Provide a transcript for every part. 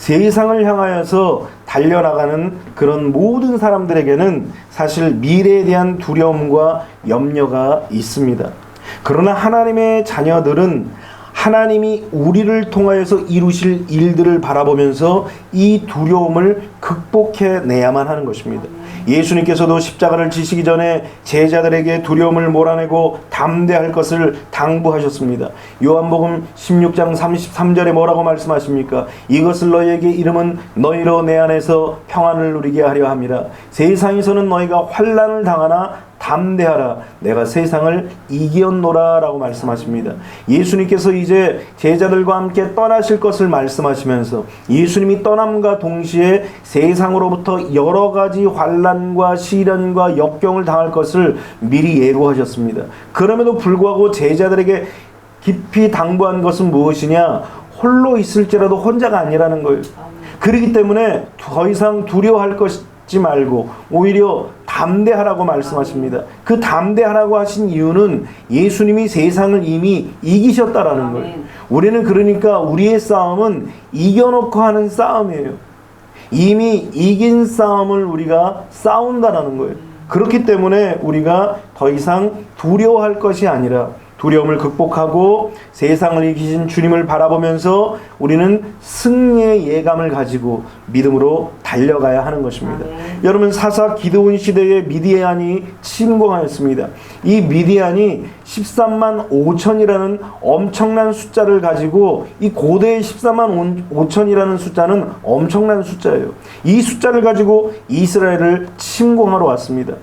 세상을 향하여서 달려나가는 그런 모든 사람들에게는 사실 미래에 대한 두려움과 염려가 있습니다. 그러나 하나님의 자녀들은 하나님이 우리를 통하여서 이루실 일들을 바라보면서 이 두려움을 극복해내야만 하는 것입니다. 예수님께서도 십자가를 지시기 전에 제자들에게 두려움을 몰아내고 담대할 것을 당부하셨습니다. 요한복음 16장 33절에 뭐라고 말씀하십니까? 이것을 너희에게 이름은 너희로 내 안에서 평안을 누리게 하려 함이라. 세상에서는 너희가 환난을 당하나 담대하라, 내가 세상을 이기었노라 라고 말씀하십니다. 예수님께서 이제 제자들과 함께 떠나실 것을 말씀하시면서 예수님이 떠남과 동시에 세상으로부터 여러 가지 환난과 시련과 역경을 당할 것을 미리 예고하셨습니다. 그럼에도 불구하고 제자들에게 깊이 당부한 것은 무엇이냐? 홀로 있을지라도 혼자가 아니라는 거예요. 그렇기 때문에 더 이상 두려워할 것이 말고 오히려 담대하라고 말씀하십니다. 그 담대하라고 하신 이유는 예수님이 세상을 이미 이기셨다라는 거예요. 우리는 그러니까 우리의 싸움은 이겨놓고 하는 싸움이에요. 이미 이긴 싸움을 우리가 싸운다라는 거예요. 그렇기 때문에 우리가 더 이상 두려워할 것이 아니라 두려움을 극복하고 세상을 이기신 주님을 바라보면서 우리는 승리의 예감을 가지고 믿음으로 달려가야 하는 것입니다. 여러분, 사사 기드온 시대에 미디안이 침공하였습니다. 이 미디안이 13만 5천이라는 엄청난 숫자를 가지고, 이 고대의 14만 5천이라는 숫자는 엄청난 숫자예요. 이 숫자를 가지고 이스라엘을 침공하러 왔습니다.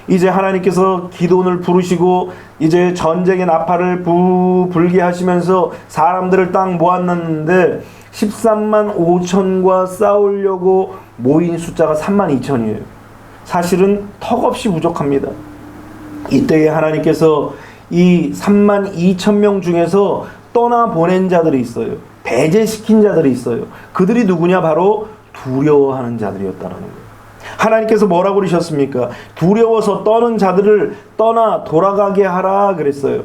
이제 하나님께서 기드온을 부르시고 이제 전쟁의 나팔을 불게 하시면서 사람들을 딱 모았는데 13만 5천과 싸우려고 모인 숫자가 3만 2천이에요. 사실은 턱없이 부족합니다. 이때에 하나님께서 이 3만 2천 명 중에서 떠나보낸 자들이 있어요. 배제시킨 자들이 있어요. 그들이 누구냐? 바로 두려워하는 자들이었다는 거예요. 하나님께서 뭐라고 그러셨습니까? 두려워서 떠는 자들을 떠나 돌아가게 하라 그랬어요.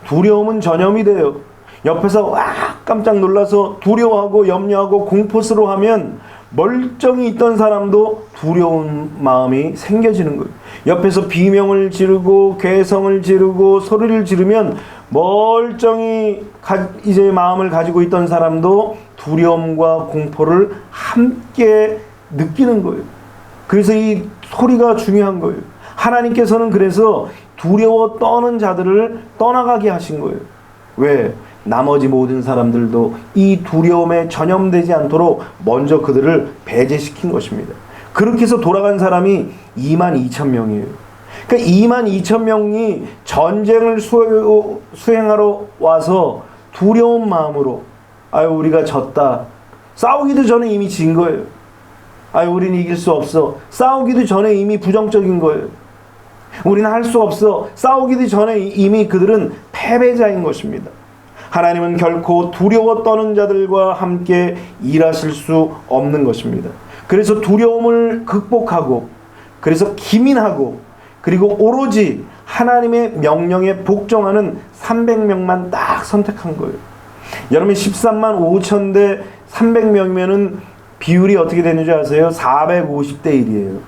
두려움은 전염이 돼요. 옆에서 와 깜짝 놀라서 두려워하고 염려하고 공포스러워하면 멀쩡히 있던 사람도 두려운 마음이 생겨지는 거예요. 옆에서 비명을 지르고 괴성을 지르고 소리를 지르면 멀쩡히 이제 마음을 가지고 있던 사람도 두려움과 공포를 함께 느끼는 거예요. 그래서 이 소리가 중요한 거예요. 하나님께서는 그래서 두려워 떠는 자들을 떠나가게 하신 거예요. 왜? 나머지 모든 사람들도 이 두려움에 전염되지 않도록 먼저 그들을 배제시킨 것입니다. 그렇게 해서 돌아간 사람이 2만 2천 명이에요. 그러니까 2만 2천 명이 전쟁을 수행하러 와서 두려운 마음으로, 아유 우리가 졌다, 싸우기도 전에 이미 진 거예요. 아유 우리는 이길 수 없어, 싸우기도 전에 이미 부정적인 거예요. 우리는 할 수 없어, 싸우기도 전에 이미 그들은 패배자인 것입니다. 하나님은 결코 두려워 떠는 자들과 함께 일하실 수 없는 것입니다. 그래서 두려움을 극복하고, 그래서 기민하고, 그리고 오로지 하나님의 명령에 복종하는 300명만 딱 선택한 거예요. 여러분 13만 5천 대 300명이면은 비율이 어떻게 되는지 아세요? 450대 1이에요.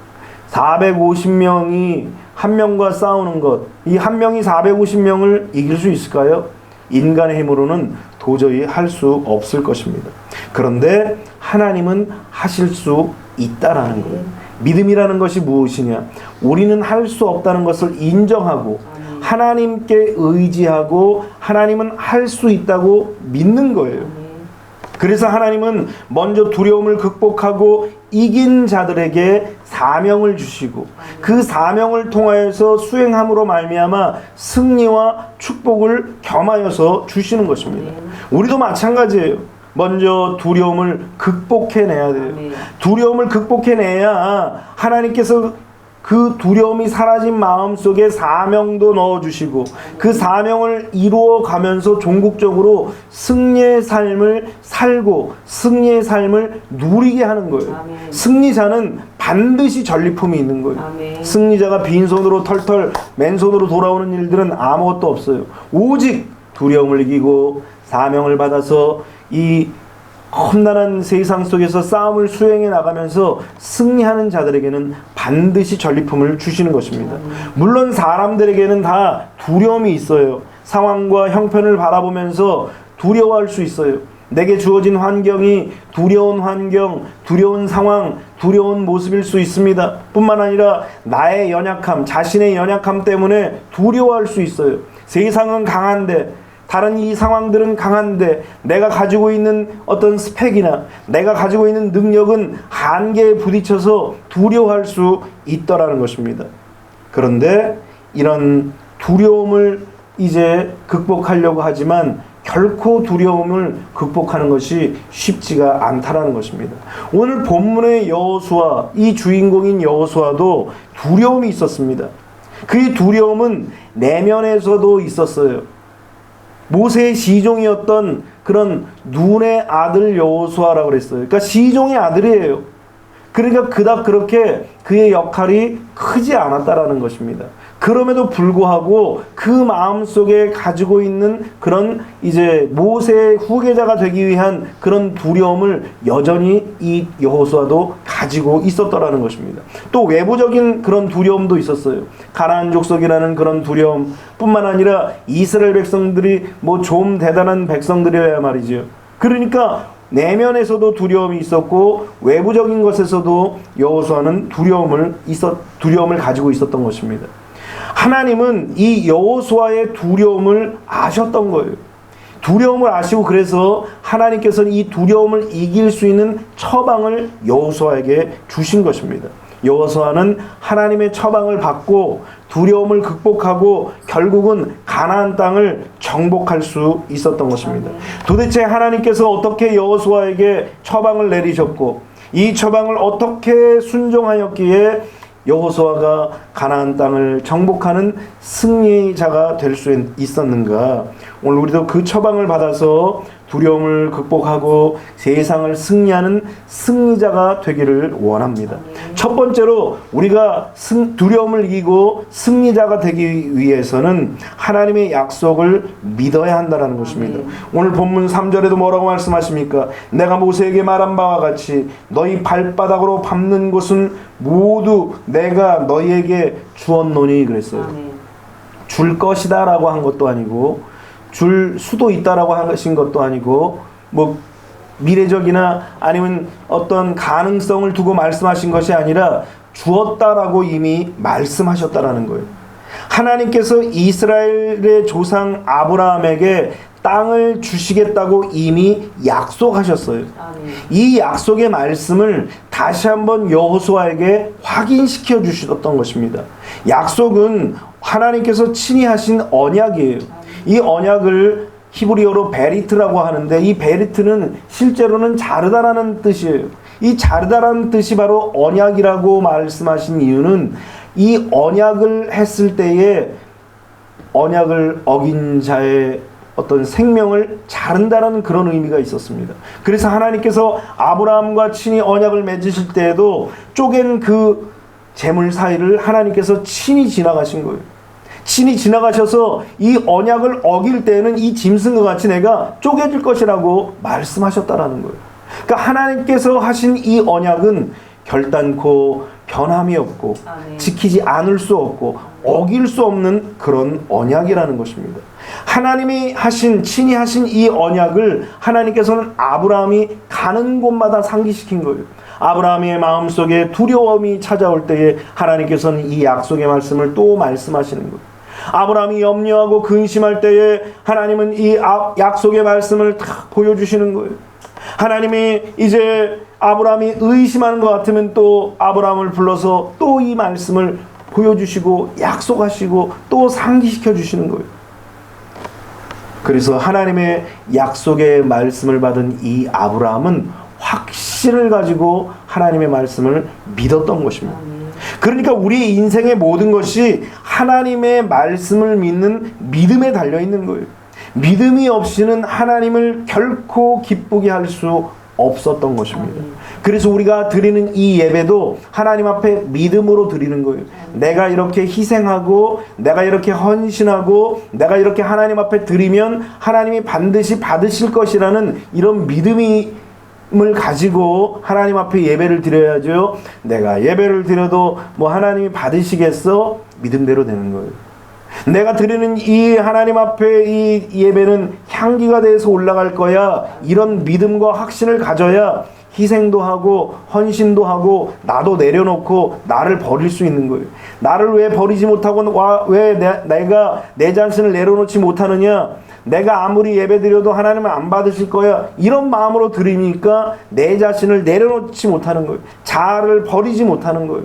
450명이 한 명과 싸우는 것, 이 한 명이 450명을 이길 수 있을까요? 인간의 힘으로는 도저히 할 수 없을 것입니다. 그런데 하나님은 하실 수 있다라는 거예요. 믿음이라는 것이 무엇이냐? 우리는 할 수 없다는 것을 인정하고 하나님께 의지하고 하나님은 할 수 있다고 믿는 거예요. 그래서 하나님은 먼저 두려움을 극복하고 이긴 자들에게 사명을 주시고 그 사명을 통하여서 수행함으로 말미암아 승리와 축복을 겸하여서 주시는 것입니다. 우리도 마찬가지예요. 먼저 두려움을 극복해내야 돼요. 두려움을 극복해내야 하나님께서 그 두려움이 사라진 마음속에 사명도 넣어주시고 그 사명을 이루어가면서 종국적으로 승리의 삶을 살고 승리의 삶을 누리게 하는 거예요. 아멘. 승리자는 반드시 전리품이 있는 거예요. 아멘. 승리자가 빈손으로 털털 맨손으로 돌아오는 일들은 아무것도 없어요. 오직 두려움을 이기고 사명을 받아서 이 험난한 세상 속에서 싸움을 수행해 나가면서 승리하는 자들에게는 반드시 전리품을 주시는 것입니다. 물론 사람들에게는 다 두려움이 있어요. 상황과 형편을 바라보면서 두려워할 수 있어요. 내게 주어진 환경이 두려운 환경, 두려운 상황, 두려운 모습일 수 있습니다. 뿐만 아니라 나의 연약함, 자신의 연약함 때문에 두려워할 수 있어요. 세상은 강한데, 다른 이 상황들은 강한데, 내가 가지고 있는 어떤 스펙이나 내가 가지고 있는 능력은 한계에 부딪혀서 두려워할 수 있더라는 것입니다. 그런데 이런 두려움을 이제 극복하려고 하지만 결코 두려움을 극복하는 것이 쉽지가 않다라는 것입니다. 오늘 본문의 여호수아, 이 주인공인 여호수아도 두려움이 있었습니다. 그 두려움은 내면에서도 있었어요. 모세의 시종이었던 그런 눈의 아들 여호수아라고 그랬어요. 그러니까 시종의 아들이에요. 그러니까 그닥 그렇게 그의 역할이 크지 않았다라는 것입니다. 그럼에도 불구하고 그 마음속에 가지고 있는 그런 이제 모세의 후계자가 되기 위한 그런 두려움을 여전히 이 여호수아도 가지고 있었더라는 것입니다. 또 외부적인 그런 두려움도 있었어요. 가나안 족속이라는 그런 두려움 뿐만 아니라 이스라엘 백성들이 뭐 좀 대단한 백성들이어야 말이죠. 그러니까 내면에서도 두려움이 있었고 외부적인 것에서도 여호수아는 두려움을 가지고 있었던 것입니다. 하나님은 이 여호수아의 두려움을 아셨던 거예요. 두려움을 아시고 그래서 하나님께서는 이 두려움을 이길 수 있는 처방을 여호수아에게 주신 것입니다. 여호수아는 하나님의 처방을 받고 두려움을 극복하고 결국은 가나안 땅을 정복할 수 있었던 것입니다. 도대체 하나님께서 어떻게 여호수아에게 처방을 내리셨고 이 처방을 어떻게 순종하였기에 여호수아가 가나안 땅을 정복하는 승리자가 될 수 있었는가? 오늘 우리도 그 처방을 받아서 두려움을 극복하고 세상을 승리하는 승리자가 되기를 원합니다. 첫 번째로 우리가 두려움을 이기고 승리자가 되기 위해서는 하나님의 약속을 믿어야 한다는 것입니다. 오늘 본문 3절에도 뭐라고 말씀하십니까? 내가 모세에게 말한 바와 같이 너희 발바닥으로 밟는 곳은 모두 내가 너희에게 주었노니 그랬어요. 줄 것이다 라고 한 것도 아니고 줄 수도 있다라고 하신 것도 아니고 뭐 미래적이나 아니면 어떤 가능성을 두고 말씀하신 것이 아니라 주었다라고 이미 말씀하셨다라는 거예요. 하나님께서 이스라엘의 조상 아브라함에게 땅을 주시겠다고 이미 약속하셨어요. 이 약속의 말씀을 다시 한번 여호수아에게 확인시켜 주셨던 것입니다. 약속은 하나님께서 친히 하신 언약이에요. 이 언약을 히브리어로 베리트라고 하는데 이 베리트는 실제로는 자르다라는 뜻이에요. 이 자르다라는 뜻이 바로 언약이라고 말씀하신 이유는 이 언약을 했을 때에 언약을 어긴 자의 어떤 생명을 자른다라는 그런 의미가 있었습니다. 그래서 하나님께서 아브라함과 친히 언약을 맺으실 때에도 쪼갠 그 재물 사이를 하나님께서 친히 지나가신 거예요. 친히 지나가셔서 이 언약을 어길 때는 이 짐승과 같이 내가 쪼개질 것이라고 말씀하셨다라는 거예요. 그러니까 하나님께서 하신 이 언약은 결단코 변함이 없고 지키지 않을 수 없고 어길 수 없는 그런 언약이라는 것입니다. 하나님이 친히 하신 이 언약을 하나님께서는 아브라함이 가는 곳마다 상기시킨 거예요. 아브라함의 마음속에 두려움이 찾아올 때에 하나님께서는 이 약속의 말씀을 또 말씀하시는 거예요. 아브라함이 염려하고 근심할 때에 하나님은 이 약속의 말씀을 다 보여주시는 거예요. 하나님이 이제 아브라함이 의심하는 것 같으면 또 아브라함을 불러서 또 이 말씀을 보여주시고 약속하시고 또 상기시켜 주시는 거예요. 그래서 하나님의 약속의 말씀을 받은 이 아브라함은 확신을 가지고 하나님의 말씀을 믿었던 것입니다. 그러니까 우리 인생의 모든 것이 하나님의 말씀을 믿는 믿음에 달려있는 거예요. 믿음이 없이는 하나님을 결코 기쁘게 할 수 없었던 것입니다. 그래서 우리가 드리는 이 예배도 하나님 앞에 믿음으로 드리는 거예요. 내가 이렇게 희생하고 내가 이렇게 헌신하고 내가 이렇게 하나님 앞에 드리면 하나님이 반드시 받으실 것이라는 이런 믿음이 을 가지고 하나님 앞에 예배를 드려야죠. 내가 예배를 드려도 뭐 하나님이 받으시겠어? 믿음대로 되는 거예요. 내가 드리는 이 하나님 앞에 이 예배는 향기가 돼서 올라갈 거야. 이런 믿음과 확신을 가져야 희생도 하고 헌신도 하고 나도 내려놓고 나를 버릴 수 있는 거예요. 나를 왜 버리지 못하고 왜 내가 내 자신을 내려놓지 못하느냐? 내가 아무리 예배드려도 하나님은 안 받으실 거야. 이런 마음으로 드리니까 내 자신을 내려놓지 못하는 거예요. 자아를 버리지 못하는 거예요.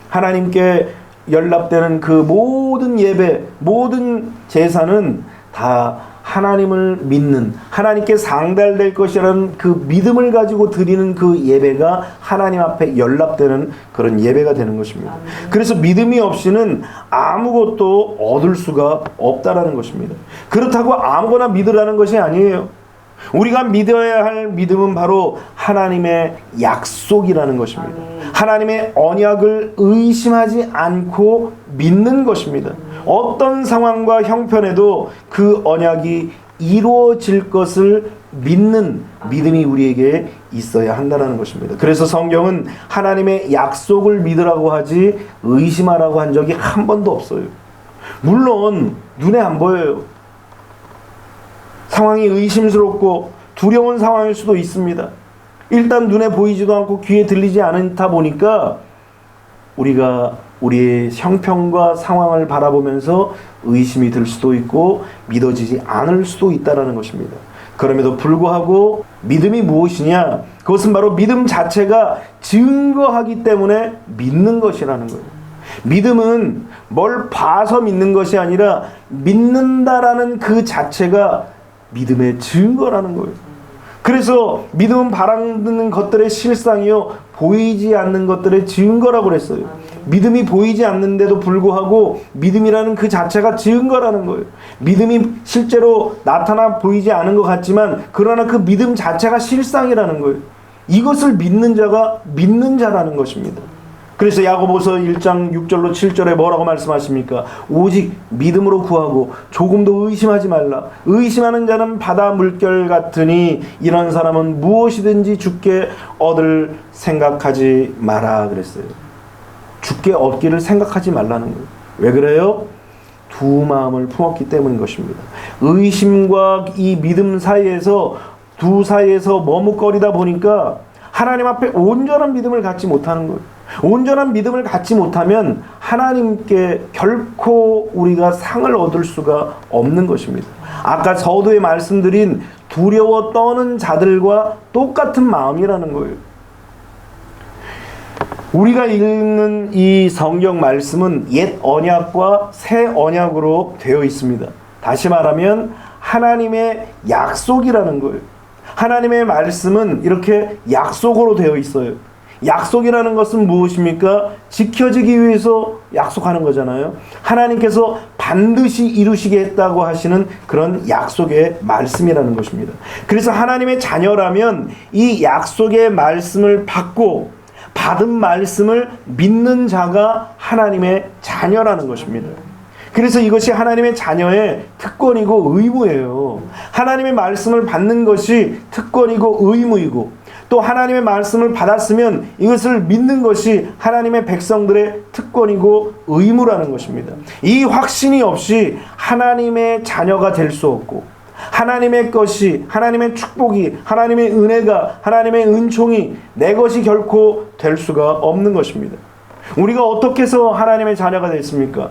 하나님께 연락되는 그 모든 예배, 모든 제사는 다 하나님을 믿는, 하나님께 상달될 것이라는 그 믿음을 가지고 드리는 그 예배가 하나님 앞에 연락되는 그런 예배가 되는 것입니다. 그래서 믿음이 없이는 아무것도 얻을 수가 없다라는 것입니다. 그렇다고 아무거나 믿으라는 것이 아니에요. 우리가 믿어야 할 믿음은 바로 하나님의 약속이라는 것입니다. 하나님의 언약을 의심하지 않고 믿는 것입니다. 어떤 상황과 형편에도 그 언약이 이루어질 것을 믿는 믿음이 우리에게 있어야 한다는 것입니다. 그래서 성경은 하나님의 약속을 믿으라고 하지 의심하라고 한 적이 한 번도 없어요. 물론 눈에 안 보여요. 상황이 의심스럽고 두려운 상황일 수도 있습니다. 일단 눈에 보이지도 않고 귀에 들리지 않다 보니까 우리가 우리의 형편과 상황을 바라보면서 의심이 들 수도 있고 믿어지지 않을 수도 있다는 것입니다. 그럼에도 불구하고 믿음이 무엇이냐? 그것은 바로 믿음 자체가 증거하기 때문에 믿는 것이라는 거예요. 믿음은 뭘 봐서 믿는 것이 아니라 믿는다라는 그 자체가 믿음의 증거라는 거예요. 그래서 믿음은 바라는 것들의 실상이요 보이지 않는 것들의 증거라고 그랬어요. 믿음이 보이지 않는데도 불구하고 믿음이라는 그 자체가 증거라는 거예요. 믿음이 실제로 나타나 보이지 않은 것 같지만 그러나 그 믿음 자체가 실상이라는 거예요. 이것을 믿는 자가 믿는 자라는 것입니다. 그래서 야고보서 1장 6절로 7절에 뭐라고 말씀하십니까? 오직 믿음으로 구하고 조금도 의심하지 말라. 의심하는 자는 바다 물결 같으니 이런 사람은 무엇이든지 주께 얻을 생각하지 마라 그랬어요. 주께 얻기를 생각하지 말라는 거예요. 왜 그래요? 두 마음을 품었기 때문인 것입니다. 의심과 이 믿음 사이에서 두 사이에서 머뭇거리다 보니까 하나님 앞에 온전한 믿음을 갖지 못하는 거예요. 온전한 믿음을 갖지 못하면 하나님께 결코 우리가 상을 얻을 수가 없는 것입니다. 아까 서두에 말씀드린 두려워 떠는 자들과 똑같은 마음이라는 거예요. 우리가 읽는 이 성경 말씀은 옛 언약과 새 언약으로 되어 있습니다. 다시 말하면 하나님의 약속이라는 거예요. 하나님의 말씀은 이렇게 약속으로 되어 있어요. 약속이라는 것은 무엇입니까? 지켜지기 위해서 약속하는 거잖아요. 하나님께서 반드시 이루시겠다고 하시는 그런 약속의 말씀이라는 것입니다. 그래서 하나님의 자녀라면 이 약속의 말씀을 받고 받은 말씀을 믿는 자가 하나님의 자녀라는 것입니다. 그래서 이것이 하나님의 자녀의 특권이고 의무예요. 하나님의 말씀을 받는 것이 특권이고 의무이고 또 하나님의 말씀을 받았으면 이것을 믿는 것이 하나님의 백성들의 특권이고 의무라는 것입니다. 이 확신이 없이 하나님의 자녀가 될 수 없고 하나님의 것이, 하나님의 축복이, 하나님의 은혜가, 하나님의 은총이 내 것이 결코 될 수가 없는 것입니다. 우리가 어떻게 해서 하나님의 자녀가 됐습니까?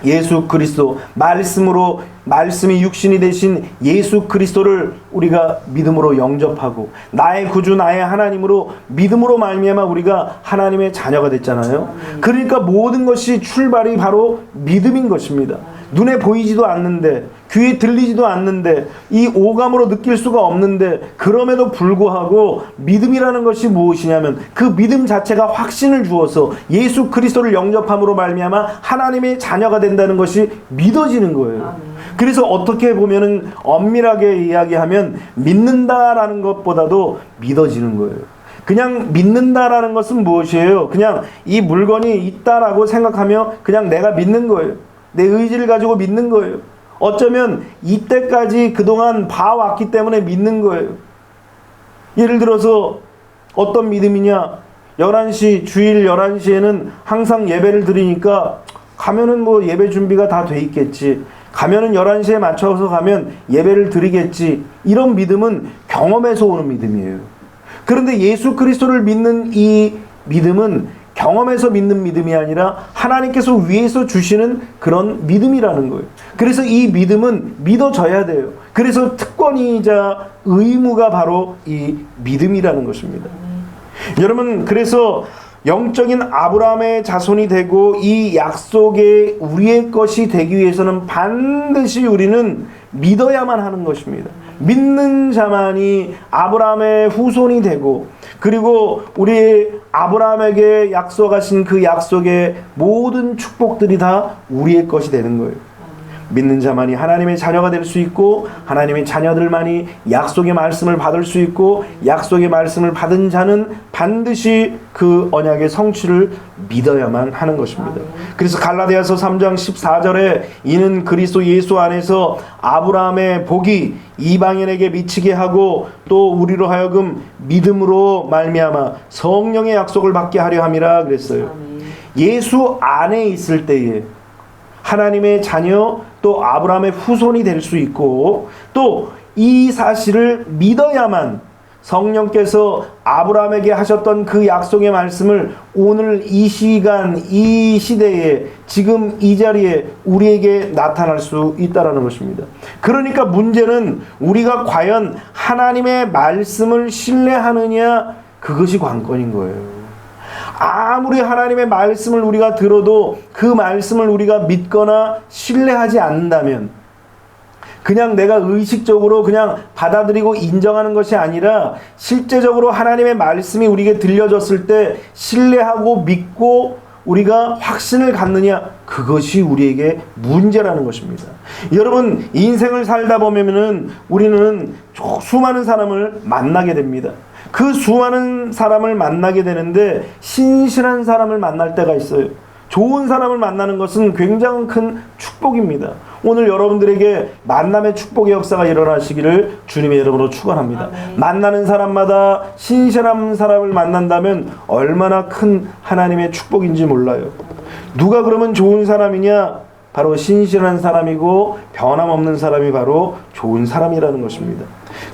예수 그리스도, 말씀으로, 말씀이 육신이 되신 예수 그리스도를 우리가 믿음으로 영접하고 나의 구주, 나의 하나님으로 믿음으로 말미암아 우리가 하나님의 자녀가 됐잖아요. 그러니까 모든 것이 출발이 바로 믿음인 것입니다. 눈에 보이지도 않는데, 귀에 들리지도 않는데, 이 오감으로 느낄 수가 없는데, 그럼에도 불구하고 믿음이라는 것이 무엇이냐면 그 믿음 자체가 확신을 주어서 예수 그리스도를 영접함으로 말미암아 하나님의 자녀가 된다는 것이 믿어지는 거예요. 그래서 어떻게 보면은 엄밀하게 이야기하면 믿는다라는 것보다도 믿어지는 거예요. 그냥 믿는다라는 것은 무엇이에요? 그냥 이 물건이 있다라고 생각하며 그냥 내가 믿는 거예요. 내 의지를 가지고 믿는 거예요. 어쩌면 이때까지 그동안 봐왔기 때문에 믿는 거예요. 예를 들어서 어떤 믿음이냐, 11시, 주일 11시에는 항상 예배를 드리니까 가면은 뭐 예배 준비가 다 돼 있겠지, 가면은 11시에 맞춰서 가면 예배를 드리겠지, 이런 믿음은 경험에서 오는 믿음이에요. 그런데 예수 그리스도를 믿는 이 믿음은 경험에서 믿는 믿음이 아니라 하나님께서 위에서 주시는 그런 믿음이라는 거예요. 그래서 이 믿음은 믿어져야 돼요. 그래서 특권이자 의무가 바로 이 믿음이라는 것입니다. 여러분, 그래서 영적인 아브라함의 자손이 되고 이 약속의 우리의 것이 되기 위해서는 반드시 우리는 믿어야만 하는 것입니다. 믿는 자만이 아브라함의 후손이 되고, 그리고 우리 아브라함에게 약속하신 그 약속의 모든 축복들이 다 우리의 것이 되는 거예요. 믿는 자만이 하나님의 자녀가 될 수 있고, 하나님의 자녀들만이 약속의 말씀을 받을 수 있고, 약속의 말씀을 받은 자는 반드시 그 언약의 성취를 믿어야만 하는 것입니다. 그래서 갈라디아서 3장 14절에 이는 그리스도 예수 안에서 아브라함의 복이 이방인에게 미치게 하고 또 우리로 하여금 믿음으로 말미암아 성령의 약속을 받게 하려 함이라 그랬어요. 예수 안에 있을 때에 하나님의 자녀, 또 아브라함의 후손이 될 수 있고, 또 이 사실을 믿어야만 성령께서 아브라함에게 하셨던 그 약속의 말씀을 오늘 이 시간, 이 시대에, 지금 이 자리에 우리에게 나타날 수 있다는 것입니다. 그러니까 문제는 우리가 과연 하나님의 말씀을 신뢰하느냐, 그것이 관건인 거예요. 아무리 하나님의 말씀을 우리가 들어도 그 말씀을 우리가 믿거나 신뢰하지 않는다면, 그냥 내가 의식적으로 그냥 받아들이고 인정하는 것이 아니라 실제적으로 하나님의 말씀이 우리에게 들려졌을 때 신뢰하고 믿고 우리가 확신을 갖느냐, 그것이 우리에게 문제라는 것입니다. 여러분, 인생을 살다 보면은 우리는 수많은 사람을 만나게 됩니다. 그 수많은 사람을 만나게 되는데 신실한 사람을 만날 때가 있어요. 좋은 사람을 만나는 것은 굉장히 큰 축복입니다. 오늘 여러분들에게 만남의 축복의 역사가 일어나시기를 주님의 이름으로 축원합니다. 만나는 사람마다 신실한 사람을 만난다면 얼마나 큰 하나님의 축복인지 몰라요. 누가 그러면 좋은 사람이냐? 바로 신실한 사람이고 변함없는 사람이 바로 좋은 사람이라는 것입니다.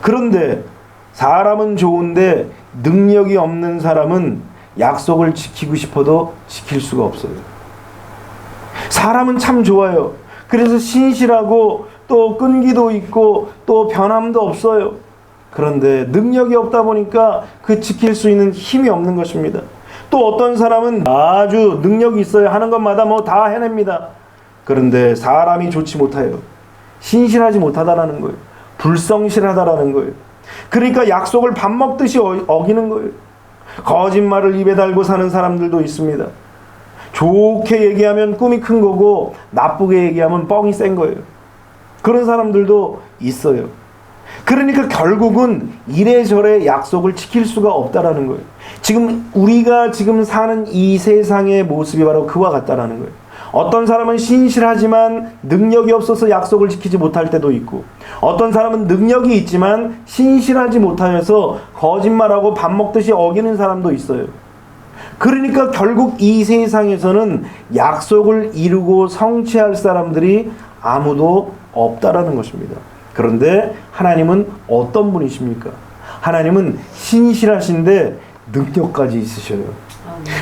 그런데 사람은 좋은데 능력이 없는 사람은 약속을 지키고 싶어도 지킬 수가 없어요. 사람은 참 좋아요. 그래서 신실하고 또 끈기도 있고 또 변함도 없어요. 그런데 능력이 없다 보니까 그 지킬 수 있는 힘이 없는 것입니다. 또 어떤 사람은 아주 능력이 있어요. 하는 것마다 뭐 다 해냅니다. 그런데 사람이 좋지 못해요. 신실하지 못하다라는 거예요. 불성실하다라는 거예요. 그러니까 약속을 밥 먹듯이 어기는 거예요. 거짓말을 입에 달고 사는 사람들도 있습니다. 좋게 얘기하면 꿈이 큰 거고 나쁘게 얘기하면 뻥이 센 거예요. 그런 사람들도 있어요. 그러니까 결국은 이래저래 약속을 지킬 수가 없다라는 거예요. 지금 우리가 지금 사는 이 세상의 모습이 바로 그와 같다라는 거예요. 어떤 사람은 신실하지만 능력이 없어서 약속을 지키지 못할 때도 있고, 어떤 사람은 능력이 있지만 신실하지 못하여서 거짓말하고 밥 먹듯이 어기는 사람도 있어요. 그러니까 결국 이 세상에서는 약속을 이루고 성취할 사람들이 아무도 없다라는 것입니다. 그런데 하나님은 어떤 분이십니까? 하나님은 신실하신데 능력까지 있으셔요.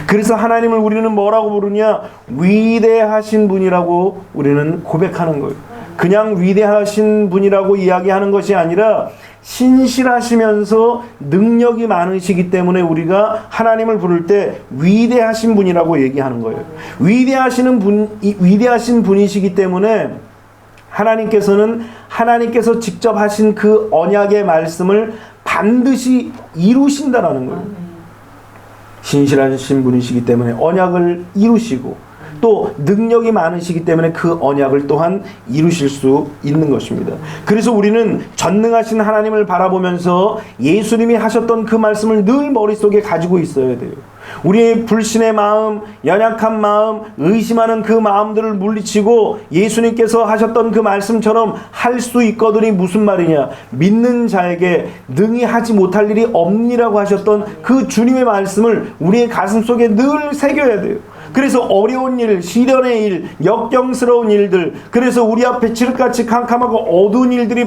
그래서 하나님을 우리는 뭐라고 부르냐? 위대하신 분이라고 우리는 고백하는 거예요. 그냥 위대하신 분이라고 이야기하는 것이 아니라 신실하시면서 능력이 많으시기 때문에 우리가 하나님을 부를 때 위대하신 분이라고 얘기하는 거예요. 위대하신 분이시기 때문에 하나님께서 직접 하신 그 언약의 말씀을 반드시 이루신다라는 거예요. 신실하신 분이시기 때문에 언약을 이루시고 또 능력이 많으시기 때문에 그 언약을 또한 이루실 수 있는 것입니다. 그래서 우리는 전능하신 하나님을 바라보면서 예수님이 하셨던 그 말씀을 늘 머릿속에 가지고 있어야 돼요. 우리의 불신의 마음, 연약한 마음, 의심하는 그 마음들을 물리치고 예수님께서 하셨던 그 말씀처럼 할 수 있거든이 무슨 말이냐? 믿는 자에게 능히 하지 못할 일이 없니라고 하셨던 그 주님의 말씀을 우리의 가슴 속에 늘 새겨야 돼요. 그래서 어려운 일, 시련의 일, 역경스러운 일들, 그래서 우리 앞에 칠흑같이 캄캄하고 어두운 일들이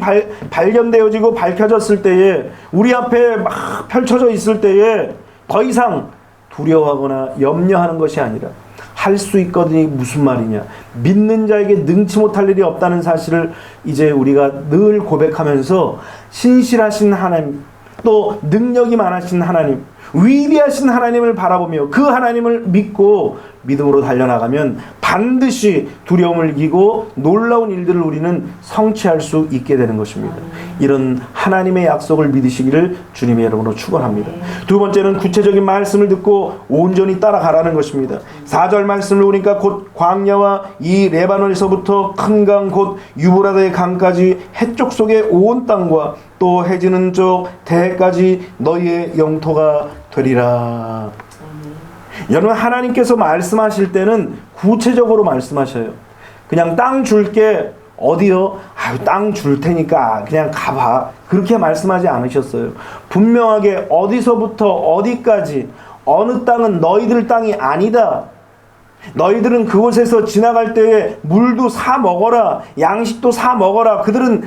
발견되어지고 밝혀졌을 때에, 우리 앞에 막 펼쳐져 있을 때에 더 이상 두려워하거나 염려하는 것이 아니라 할 수 있거든이 무슨 말이냐? 믿는 자에게 능치 못할 일이 없다는 사실을 이제 우리가 늘 고백하면서 신실하신 하나님, 또 능력이 많으신 하나님, 위대하신 하나님을 바라보며 그 하나님을 믿고 믿음으로 달려나가면 반드시 두려움을 이기고 놀라운 일들을 우리는 성취할 수 있게 되는 것입니다. 이런 하나님의 약속을 믿으시기를 주님의 이름으로 축원합니다. 두 번째는 구체적인 말씀을 듣고 온전히 따라가라는 것입니다. 4절 말씀을 보니까 곧 광야와 이 레바논에서부터 큰 강 곧 유브라데 강까지 해쪽 속의 온 땅과 또 해지는 쪽 대해까지 너희의 영토가 되리라. 여러분, 하나님께서 말씀하실 때는 구체적으로 말씀하셔요. 그냥 땅 줄게, 어디요? 아유, 땅 줄 테니까 그냥 가봐, 그렇게 말씀하지 않으셨어요. 분명하게 어디서부터 어디까지, 어느 땅은 너희들 땅이 아니다, 너희들은 그곳에서 지나갈 때에 물도 사 먹어라, 양식도 사 먹어라,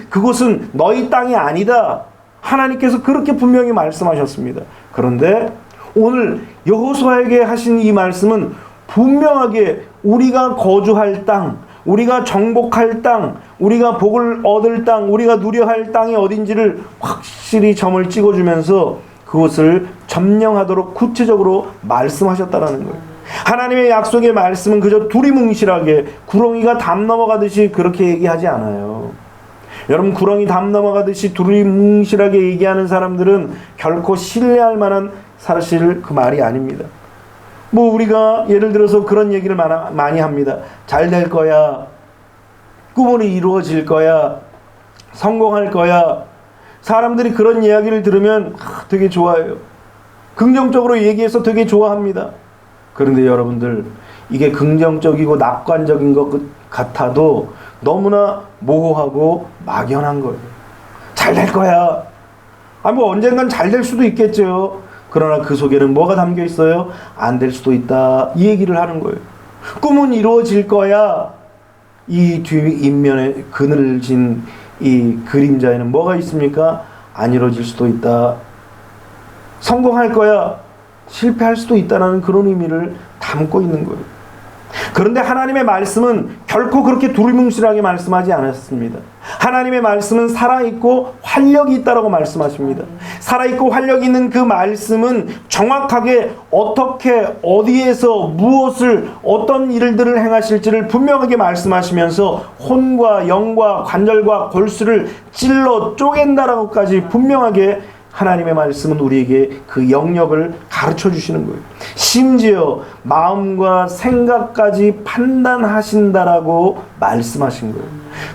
그곳은 너희 땅이 아니다, 하나님께서 그렇게 분명히 말씀하셨습니다. 그런데 오늘 여호수아에게 하신 이 말씀은 분명하게 우리가 거주할 땅, 우리가 정복할 땅, 우리가 복을 얻을 땅, 우리가 누려할 땅이 어딘지를 확실히 점을 찍어주면서 그것을 점령하도록 구체적으로 말씀하셨다라는 거예요. 하나님의 약속의 말씀은 그저 두리뭉실하게 구렁이가 담 넘어가듯이 그렇게 얘기하지 않아요. 여러분, 구렁이 담 넘어가듯이 두리뭉실하게 얘기하는 사람들은 결코 신뢰할 만한 사실 그 말이 아닙니다. 뭐 우리가 예를 들어서 그런 얘기를 많이 합니다. 잘 될 거야, 꿈은 이루어질 거야, 성공할 거야. 사람들이 그런 이야기를 들으면 되게 좋아해요. 긍정적으로 얘기해서 되게 좋아합니다. 그런데 여러분들, 이게 긍정적이고 낙관적인 것 같아도 너무나 모호하고 막연한 거예요. 잘 될 거야. 뭐 언젠간 잘 될 수도 있겠죠. 그러나 그 속에는 뭐가 담겨 있어요? 안 될 수도 있다, 이 얘기를 하는 거예요. 꿈은 이루어질 거야. 이 뒷면에 그늘진 이 그림자에는 뭐가 있습니까? 안 이루어질 수도 있다. 성공할 거야. 실패할 수도 있다는 그런 의미를 담고 있는 거예요. 그런데 하나님의 말씀은 결코 그렇게 두리뭉실하게 말씀하지 않았습니다. 하나님의 말씀은 살아있고 활력이 있다라고 말씀하십니다. 살아있고 활력이 있는 그 말씀은 정확하게 어떻게, 어디에서 무엇을, 어떤 일들을 행하실지를 분명하게 말씀하시면서 혼과 영과 관절과 골수를 찔러 쪼갠다라고까지 분명하게 하나님의 말씀은 우리에게 그 영역을 가르쳐 주시는 거예요. 심지어 마음과 생각까지 판단하신다라고 말씀하신 거예요.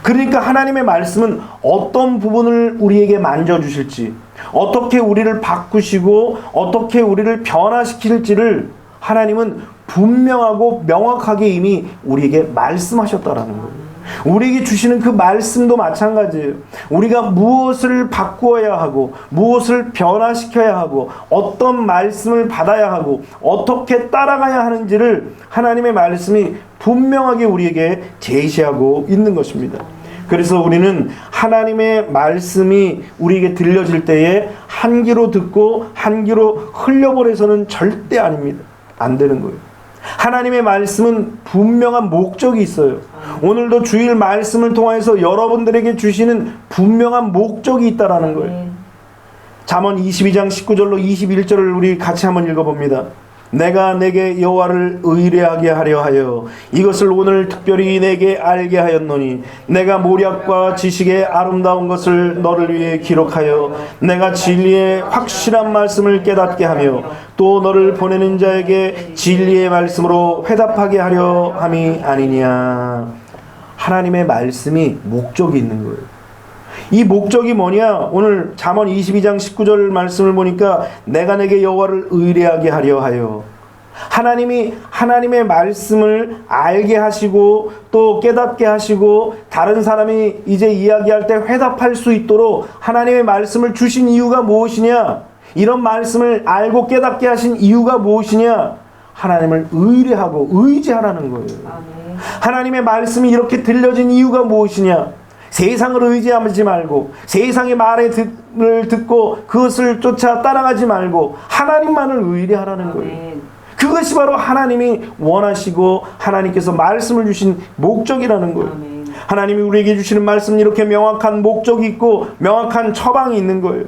그러니까 하나님의 말씀은 어떤 부분을 우리에게 만져주실지, 어떻게 우리를 바꾸시고 어떻게 우리를 변화시킬지를 하나님은 분명하고 명확하게 이미 우리에게 말씀하셨다라는 거예요. 우리에게 주시는 그 말씀도 마찬가지예요. 우리가 무엇을 바꾸어야 하고 무엇을 변화시켜야 하고 어떤 말씀을 받아야 하고 어떻게 따라가야 하는지를 하나님의 말씀이 분명하게 우리에게 제시하고 있는 것입니다. 그래서 우리는 하나님의 말씀이 우리에게 들려질 때에 한 귀로 듣고 한 귀로 흘려보내서는 절대 아닙니다. 안 되는 거예요. 하나님의 말씀은 분명한 목적이 있어요. 오늘도 주일 말씀을 통해서 여러분들에게 주시는 분명한 목적이 있다라는 거예요. 잠언 22장 19절로 21절을 우리 같이 한번 읽어봅니다. 내가 내게 여호와를 의뢰하게 하려 하여 이것을 오늘 특별히 내게 알게 하였노니 내가 모략과 지식의 아름다운 것을 너를 위해 기록하여 내가 진리의 확실한 말씀을 깨닫게 하며 또 너를 보내는 자에게 진리의 말씀으로 회답하게 하려 함이 아니냐. 하나님의 말씀이 목적이 있는 거예요. 이 목적이 뭐냐? 오늘 잠언 22장 19절 말씀을 보니까 내가 내게 여호와를 의뢰하게 하려 하여, 하나님이 하나님의 말씀을 알게 하시고 또 깨닫게 하시고 다른 사람이 이제 이야기할 때 회답할 수 있도록 하나님의 말씀을 주신 이유가 무엇이냐? 이런 말씀을 알고 깨닫게 하신 이유가 무엇이냐? 하나님을 의뢰하고 의지하라는 거예요. 아멘. 하나님의 말씀이 이렇게 들려진 이유가 무엇이냐? 세상을 의지하지 말고 세상의 말을 듣고 그것을 쫓아 따라가지 말고 하나님만을 의뢰하라는 거예요. 그것이 바로 하나님이 원하시고 하나님께서 말씀을 주신 목적이라는 거예요. 하나님이 우리에게 주시는 말씀은 이렇게 명확한 목적이 있고 명확한 처방이 있는 거예요.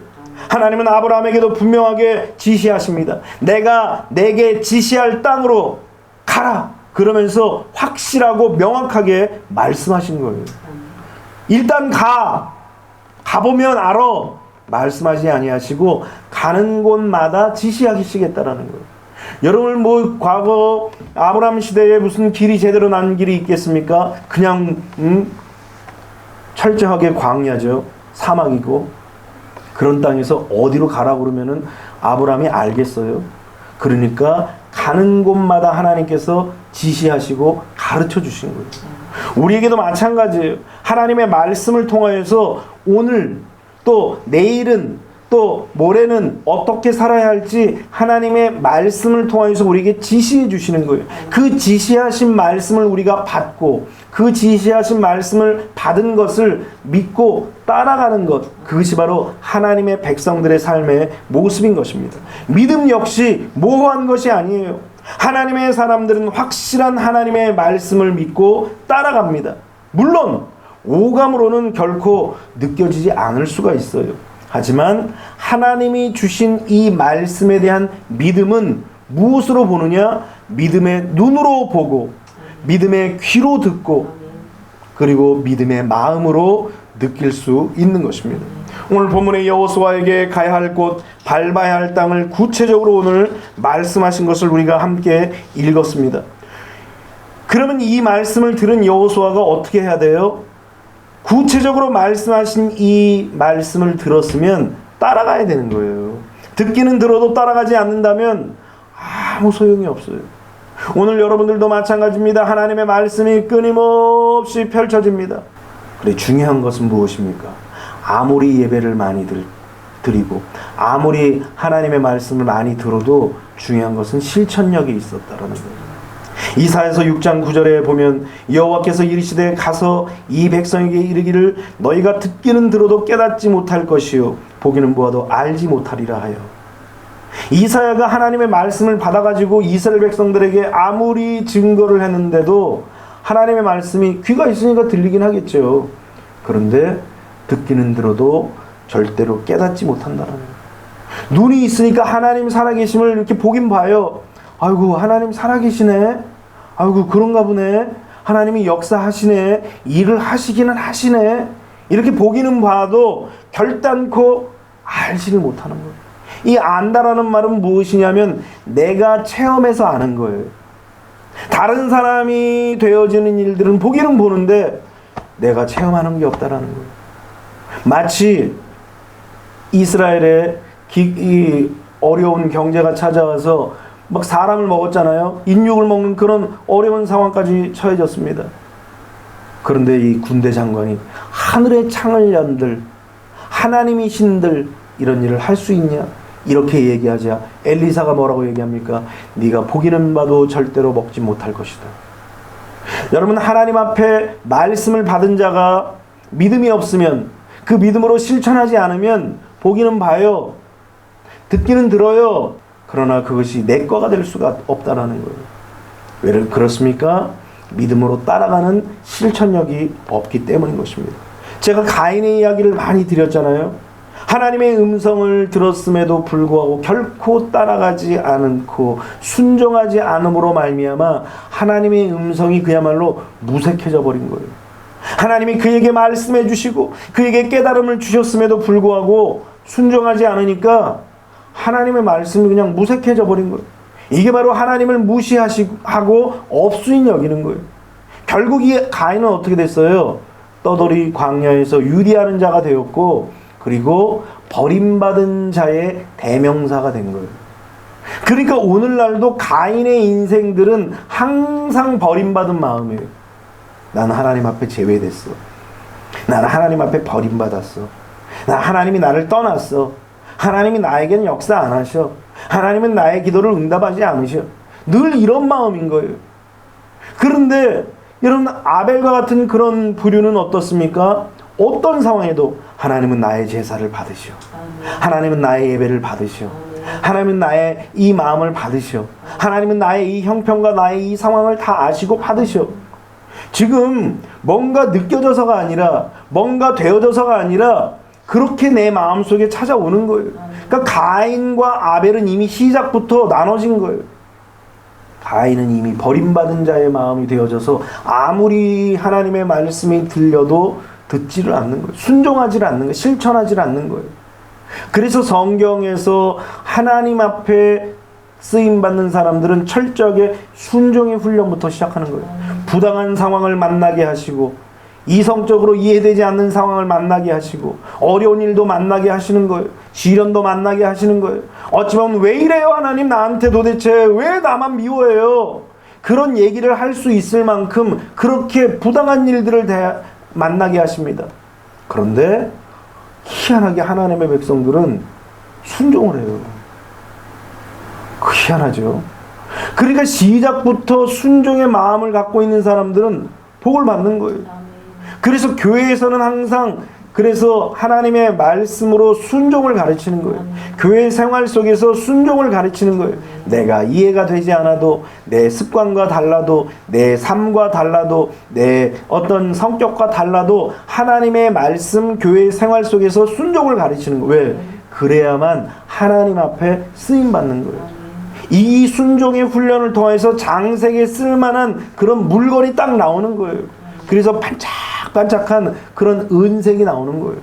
하나님은 아브라함에게도 분명하게 지시하십니다. 내가 내게 지시할 땅으로 가라. 그러면서 확실하고 명확하게 말씀하신 거예요. 일단 가보면 알아. 말씀하지 아니하시고 가는 곳마다 지시하시겠다라는 거예요. 여러분 과거 아브라함 시대에 무슨 길이 제대로 난 길이 있겠습니까? 그냥 철저하게 광야죠. 사막이고 그런 땅에서 어디로 가라고 그러면은 아브라함이 알겠어요. 그러니까 가는 곳마다 하나님께서 지시하시고 가르쳐 주신 거예요. 우리에게도 마찬가지예요. 하나님의 말씀을 통하여서 오늘 또 내일은 또 모레는 어떻게 살아야 할지 하나님의 말씀을 통해서 우리에게 지시해 주시는 거예요. 그 지시하신 말씀을 우리가 받고 그 지시하신 말씀을 받은 것을 믿고 따라가는 것, 그것이 바로 하나님의 백성들의 삶의 모습인 것입니다. 믿음 역시 모호한 것이 아니에요. 하나님의 사람들은 확실한 하나님의 말씀을 믿고 따라갑니다. 물론 오감으로는 결코 느껴지지 않을 수가 있어요. 하지만 하나님이 주신 이 말씀에 대한 믿음은 무엇으로 보느냐? 믿음의 눈으로 보고 믿음의 귀로 듣고 그리고 믿음의 마음으로 느낄 수 있는 것입니다. 오늘 본문의 여호수아에게 가야 할 곳, 밟아야 할 땅을 구체적으로 오늘 말씀하신 것을 우리가 함께 읽었습니다. 그러면 이 말씀을 들은 여호수아가 어떻게 해야 돼요? 구체적으로 말씀하신 이 말씀을 들었으면 따라가야 되는 거예요. 듣기는 들어도 따라가지 않는다면 아무 소용이 없어요. 오늘 여러분들도 마찬가지입니다. 하나님의 말씀이 끊임없이 펼쳐집니다. 그래, 중요한 것은 무엇입니까? 아무리 예배를 많이 드리고 아무리 하나님의 말씀을 많이 들어도 중요한 것은 실천력이 있었다라는 거예요. 이사야서 6장 9절에 보면 여호와께서 이르시되 가서 이 백성에게 이르기를 너희가 듣기는 들어도 깨닫지 못할 것이요 보기는 보아도 알지 못하리라 하여. 이사야가 하나님의 말씀을 받아가지고 이스라엘 백성들에게 아무리 증거를 했는데도 하나님의 말씀이 귀가 있으니까 들리긴 하겠죠. 그런데 듣기는 들어도 절대로 깨닫지 못한다는 거예요. 눈이 있으니까 하나님 살아계심을 이렇게 보긴 봐요. 아이고 하나님 살아계시네. 아이고 그런가 보네. 하나님이 역사하시네. 일을 하시기는 하시네. 이렇게 보기는 봐도 결단코 알지를 못하는 거예요. 이 안다라는 말은 무엇이냐면 내가 체험해서 아는 거예요. 다른 사람이 되어지는 일들은 보기는 보는데 내가 체험하는 게 없다라는 거예요. 마치 이스라엘의 이 어려운 경제가 찾아와서 막 사람을 먹었잖아요. 인육을 먹는 그런 어려운 상황까지 처해졌습니다. 그런데 이 군대 장관이 하늘의 창을 연들 하나님이신들 이런 일을 할 수 있냐? 이렇게 얘기하자 엘리사가 뭐라고 얘기합니까? 네가 보기는 봐도 절대로 먹지 못할 것이다. 여러분, 하나님 앞에 말씀을 받은 자가 믿음이 없으면 그 믿음으로 실천하지 않으면 보기는 봐요. 듣기는 들어요. 그러나 그것이 내 거가 될 수가 없다라는 거예요. 왜 그렇습니까? 믿음으로 따라가는 실천력이 없기 때문인 것입니다. 제가 가인의 이야기를 많이 드렸잖아요. 하나님의 음성을 들었음에도 불구하고 결코 따라가지 않고 순종하지 않음으로 말미암아 하나님의 음성이 그야말로 무색해져 버린 거예요. 하나님이 그에게 말씀해 주시고 그에게 깨달음을 주셨음에도 불구하고 순종하지 않으니까 하나님의 말씀이 그냥 무색해져 버린 거예요. 이게 바로 하나님을 무시하고 업수인 여기는 거예요. 결국 이 가인은 어떻게 됐어요? 떠돌이 광야에서 유리하는 자가 되었고 그리고 버림받은 자의 대명사가 된 거예요. 그러니까 오늘날도 가인의 인생들은 항상 버림받은 마음이에요. 나는 하나님 앞에 제외됐어. 나는 하나님 앞에 버림받았어. 하나님이 나를 떠났어. 하나님이 나에게는 역사 안 하셔. 하나님은 나의 기도를 응답하지 않으셔. 늘 이런 마음인 거예요. 그런데 여러분, 아벨과 같은 그런 부류는 어떻습니까? 어떤 상황에도 하나님은 나의 제사를 받으시오. 하나님은 나의 예배를 받으시오. 하나님은 나의 이 마음을 받으시오. 하나님은 나의 이 형편과 나의 이 상황을 다 아시고 받으시오. 지금 뭔가 느껴져서가 아니라, 뭔가 되어져서가 아니라 그렇게 내 마음속에 찾아오는 거예요. 그러니까 가인과 아벨은 이미 시작부터 나눠진 거예요. 가인은 이미 버림받은 자의 마음이 되어져서 아무리 하나님의 말씀이 들려도 듣지를 않는 거예요. 순종하지 않는 거예요. 실천하지 않는 거예요. 그래서 성경에서 하나님 앞에 쓰임받는 사람들은 철저하게 순종의 훈련부터 시작하는 거예요. 부당한 상황을 만나게 하시고, 이성적으로 이해되지 않는 상황을 만나게 하시고, 어려운 일도 만나게 하시는 거예요. 시련도 만나게 하시는 거예요. 어찌보면 왜 이래요 하나님, 나한테 도대체 왜 나만 미워해요? 그런 얘기를 할 수 있을 만큼 그렇게 부당한 일들을 만나게 하십니다. 그런데 희한하게 하나님의 백성들은 순종을 해요. 희한하죠. 그러니까 시작부터 순종의 마음을 갖고 있는 사람들은 복을 받는 거예요. 그래서 교회에서는 항상 그래서 하나님의 말씀으로 순종을 가르치는 거예요. 교회 생활 속에서 순종을 가르치는 거예요. 내가 이해가 되지 않아도, 내 습관과 달라도, 내 삶과 달라도, 내 어떤 성격과 달라도 하나님의 말씀, 교회 생활 속에서 순종을 가르치는 거예요. 왜? 그래야만 하나님 앞에 쓰임받는 거예요. 이 순종의 훈련을 통해서 장색에 쓸만한 그런 물건이 딱 나오는 거예요. 그래서 반짝반짝한 그런 은색이 나오는 거예요.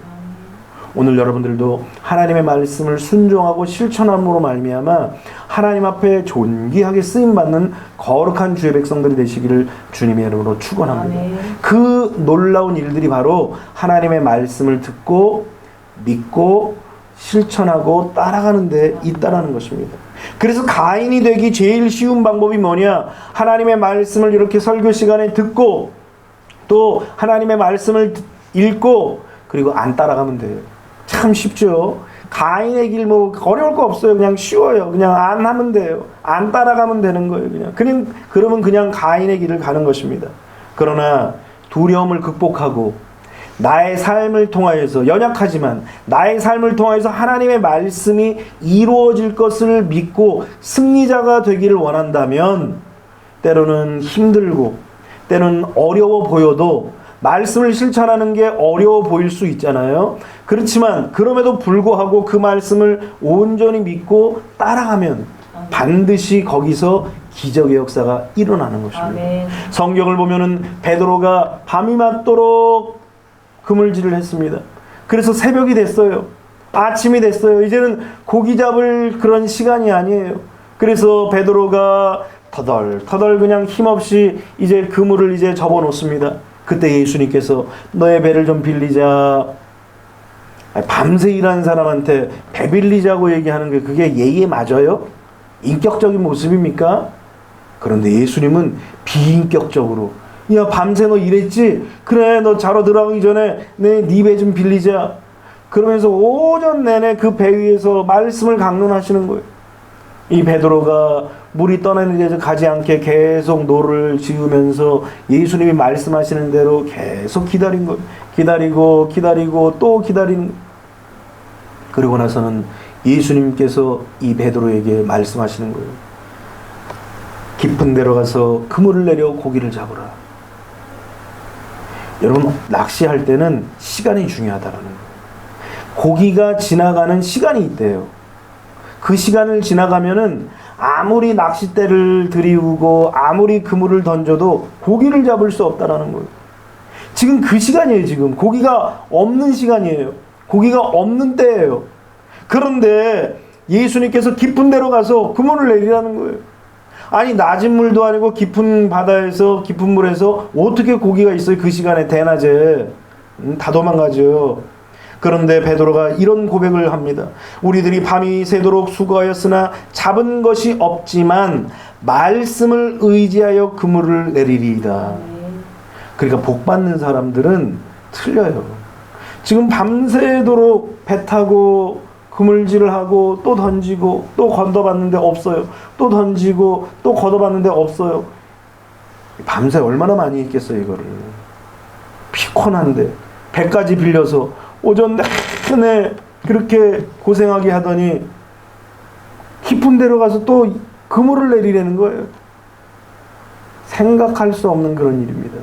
오늘 여러분들도 하나님의 말씀을 순종하고 실천함으로 말미암아 하나님 앞에 존귀하게 쓰임받는 거룩한 주의 백성들이 되시기를 주님의 이름으로 축원합니다. 그 놀라운 일들이 바로 하나님의 말씀을 듣고 믿고 실천하고 따라가는 데 있다라는 것입니다. 그래서 가인이 되기 제일 쉬운 방법이 뭐냐? 하나님의 말씀을 이렇게 설교 시간에 듣고 또 하나님의 말씀을 읽고 그리고 안 따라가면 돼요. 참 쉽죠. 가인의 길 뭐 어려울 거 없어요. 그냥 쉬워요. 그냥 안 하면 돼요. 안 따라가면 되는 거예요. 그러면 그냥 가인의 길을 가는 것입니다. 그러나 두려움을 극복하고 나의 삶을 통하여서, 연약하지만 나의 삶을 통하여서 하나님의 말씀이 이루어질 것을 믿고 승리자가 되기를 원한다면 때로는 힘들고 때로는 어려워 보여도 말씀을 실천하는 게 어려워 보일 수 있잖아요. 그렇지만 그럼에도 불구하고 그 말씀을 온전히 믿고 따라가면 반드시 거기서 기적의 역사가 일어나는 것입니다. 아멘. 성경을 보면은 베드로가 밤이 맞도록 그물질을 했습니다. 그래서 새벽이 됐어요. 아침이 됐어요. 이제는 고기 잡을 그런 시간이 아니에요. 그래서 베드로가 터덜 그냥 힘없이 이제 그물을 이제 접어 놓습니다. 그때 예수님께서 너의 배를 좀 빌리자. 밤새 일하는 사람한테 배 빌리자고 얘기하는 게 그게 예의에 맞아요? 인격적인 모습입니까? 그런데 예수님은 비인격적으로, 야 밤새 너 일했지? 그래 너 자러 들어가기 전에 네 배 좀 빌리자. 그러면서 오전 내내 그 배 위에서 말씀을 강론하시는 거예요. 이 베드로가 물이 떠나는 데서 가지 않게 계속 노를 지으면서 예수님이 말씀하시는 대로 계속 기다린 거예요. 기다리고 또 기다린. 그리고 나서는 예수님께서 이 베드로에게 말씀하시는 거예요. 깊은 데로 가서 그물을 내려 고기를 잡으라. 여러분, 낚시할 때는 시간이 중요하다라는 거예요. 고기가 지나가는 시간이 있대요. 그 시간을 지나가면은 아무리 낚싯대를 들이우고 아무리 그물을 던져도 고기를 잡을 수 없다라는 거예요. 지금 그 시간이에요. 지금 고기가 없는 시간이에요. 고기가 없는 때예요. 그런데 예수님께서 깊은 데로 가서 그물을 내리라는 거예요. 아니 낮은 물도 아니고 깊은 바다에서, 깊은 물에서 어떻게 고기가 있어요? 그 시간에 대낮에 다 도망가죠. 그런데 베드로가 이런 고백을 합니다. 우리들이 밤이 새도록 수고하였으나 잡은 것이 없지만 말씀을 의지하여 그물을 내리리이다. 그러니까 복 받는 사람들은 틀려요. 지금 밤새도록 배 타고 그물질을 하고 또 던지고 또 걷어봤는데 없어요. 또 던지고 또 걷어봤는데 없어요. 밤새 얼마나 많이 했겠어요 이거를. 피곤한데 배까지 빌려서 오전 내내 그렇게 고생하게 하더니 깊은 데로 가서 또 그물을 내리려는 거예요. 생각할 수 없는 그런 일입니다.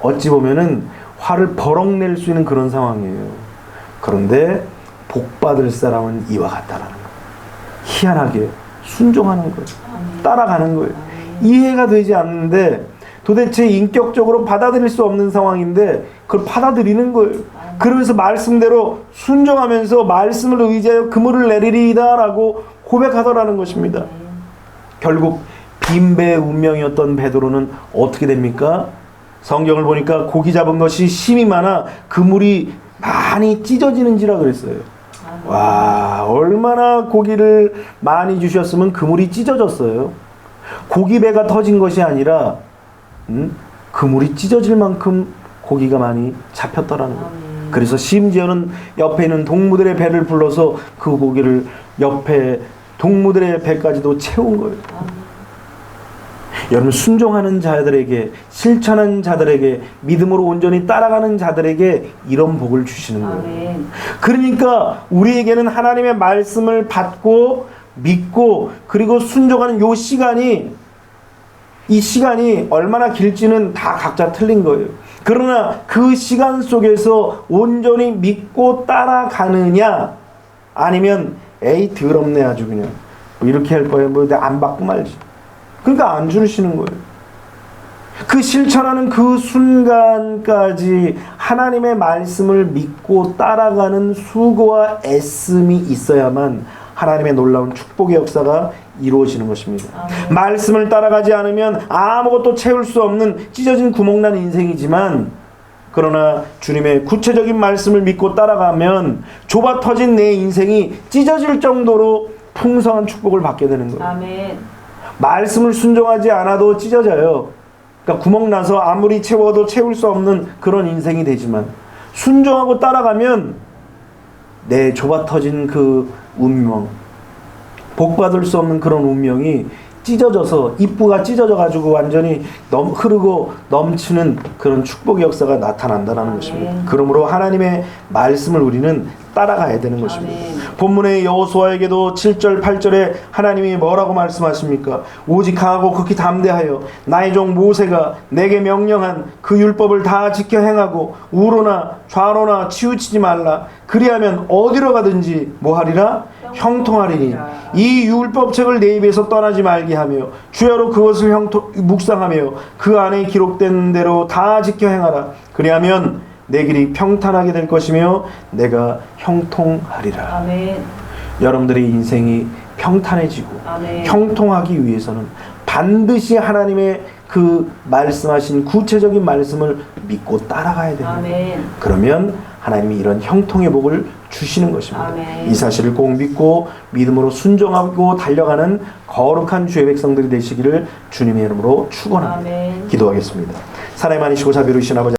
어찌 보면은 화를 버럭 낼 수 있는 그런 상황이에요. 그런데 복받을 사람은 이와 같다라는 거예요. 희한하게 순종하는 거예요. 따라가는 거예요. 이해가 되지 않는데 도대체 인격적으로 받아들일 수 없는 상황인데 그걸 받아들이는 거예요. 그러면서 말씀대로 순종하면서 말씀을 의지하여 그물을 내리리이다 라고 고백하더라는 것입니다. 결국 빈배의 운명이었던 베드로는 어떻게 됩니까? 성경을 보니까 고기 잡은 것이 심이 많아 그물이 많이 찢어지는지라 그랬어요. 와, 얼마나 고기를 많이 주셨으면 그물이 찢어졌어요. 고기배가 터진 것이 아니라 그물이 찢어질 만큼 고기가 많이 잡혔더라는 거예요. 그래서 심지어는 옆에 있는 동무들의 배를 불러서 그 고기를 옆에 동무들의 배까지도 채운 거예요. 여러분, 순종하는 자들에게, 실천하는 자들에게, 믿음으로 온전히 따라가는 자들에게 이런 복을 주시는 거예요. 그러니까 우리에게는 하나님의 말씀을 받고 믿고 그리고 순종하는 이 시간이 얼마나 길지는 다 각자 틀린 거예요. 그러나 그 시간 속에서 온전히 믿고 따라가느냐, 아니면 에이 더럽네 아주 그냥 뭐 이렇게 할 거예요. 뭐 내가 안 받고 말지. 그러니까 안 주시는 거예요. 그 실천하는 그 순간까지 하나님의 말씀을 믿고 따라가는 수고와 애씀이 있어야만 하나님의 놀라운 축복의 역사가 이루어지는 것입니다. 말씀을 따라가지 않으면 아무것도 채울 수 없는 찢어진 구멍난 인생이지만, 그러나 주님의 구체적인 말씀을 믿고 따라가면 좁아 터진 내 인생이 찢어질 정도로 풍성한 축복을 받게 되는 거예요. 아멘. 말씀을 순종하지 않아도 찢어져요. 그러니까 구멍 나서 아무리 채워도 채울 수 없는 그런 인생이 되지만, 순종하고 따라가면 내 좁아 터진 그 운명, 복받을 수 없는 그런 운명이 찢어져서 입구가 찢어져 가지고 완전히 흐르고 넘치는 그런 축복의 역사가 나타난다는 것입니다. 그러므로 하나님의 말씀을 우리는 따라가야 되는 것입니다. 본문의 여호수아에게도 7절 8절에 하나님이 뭐라고 말씀하십니까? 오직 강하고 극히 담대하여 나의 종 모세가 내게 명령한 그 율법을 다 지켜 행하고 우로나 좌로나 치우치지 말라. 그리하면 어디로 가든지 뭐하리라? 형통하리니 이 율법책을 내 입에서 떠나지 말게 하며 주야로 그것을 묵상하며 그 안에 기록된 대로 다 지켜 행하라. 그리하면 내 길이 평탄하게 될 것이며 내가 형통하리라. 아멘. 여러분들의 인생이 평탄해지고 아멘. 형통하기 위해서는 반드시 하나님의 그 말씀하신 구체적인 말씀을 믿고 따라가야 됩니다. 아멘. 그러면 하나님이 이런 형통의 복을 주시는 것입니다. 아멘. 이 사실을 꼭 믿고 믿음으로 순종하고 달려가는 거룩한 주의 백성들이 되시기를 주님의 이름으로 축원합니다. 아멘. 기도하겠습니다. 사랑이 많으시고 자비로우신 아버지,